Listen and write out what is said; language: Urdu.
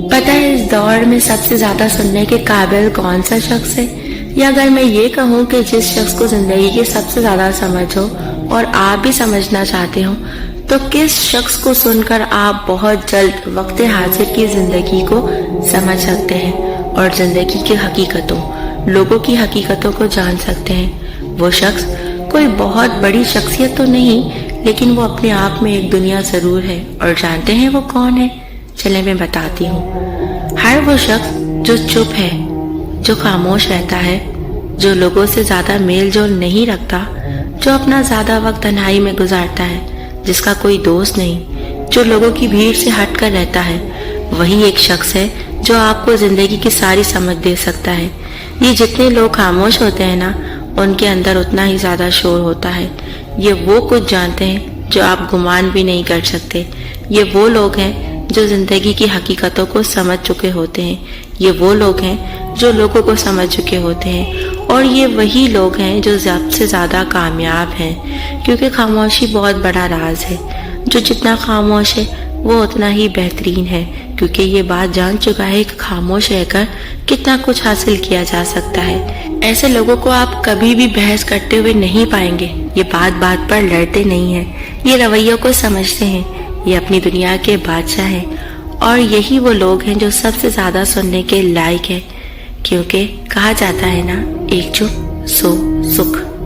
پتہ ہے اس دور میں سب سے زیادہ سننے کے قابل کون سا شخص ہے؟ یا اگر میں یہ کہوں کہ جس شخص کو زندگی کی سب سے زیادہ سمجھ ہو اور آپ بھی سمجھنا چاہتے ہو، تو کس شخص کو سن کر آپ بہت جلد وقت حاضر کی زندگی کو سمجھ سکتے ہیں اور زندگی کی حقیقتوں، لوگوں کی حقیقتوں کو جان سکتے ہیں؟ وہ شخص کوئی بہت بڑی شخصیت تو نہیں، لیکن وہ اپنے آپ میں ایک دنیا ضرور ہے، اور جانتے ہیں وہ کون ہے؟ چلیں میں بتاتی ہوں۔ ہر وہ شخص جو چپ ہے، جو خاموش رہتا ہے، جو لوگوں سے زیادہ میل جول نہیں رکھتا، جو اپنا زیادہ وقت تنہائی میں گزارتا ہے، جس کا کوئی دوست نہیں، جو لوگوں کی بھیڑ سے ہٹ کر رہتا ہے، وہی ایک شخص ہے جو آپ کو زندگی کی ساری سمجھ دے سکتا ہے۔ یہ جتنے لوگ خاموش ہوتے ہیں نا، ان کے اندر اتنا ہی زیادہ شور ہوتا ہے۔ یہ وہ کچھ جانتے ہیں جو آپ گمان بھی نہیں کر سکتے۔ یہ وہ لوگ ہیں جو زندگی کی حقیقتوں کو سمجھ چکے ہوتے ہیں۔ یہ وہ لوگ ہیں جو لوگوں کو سمجھ چکے ہوتے ہیں، اور یہ وہی لوگ ہیں جو سب سے زیادہ کامیاب ہیں، کیونکہ خاموشی بہت بڑا راز ہے۔ جو جتنا خاموش ہے وہ اتنا ہی بہترین ہے، کیونکہ یہ بات جان چکا ہے کہ خاموش رہ کر کتنا کچھ حاصل کیا جا سکتا ہے۔ ایسے لوگوں کو آپ کبھی بھی بحث کرتے ہوئے نہیں پائیں گے۔ یہ بات بات پر لڑتے نہیں ہیں، یہ رویوں کو سمجھتے ہیں، یہ اپنی دنیا کے بادشاہ ہیں، اور یہی وہ لوگ ہیں جو سب سے زیادہ سننے کے لائق ہیں، کیونکہ کہا جاتا ہے نا، ایک چپ سو سکھ۔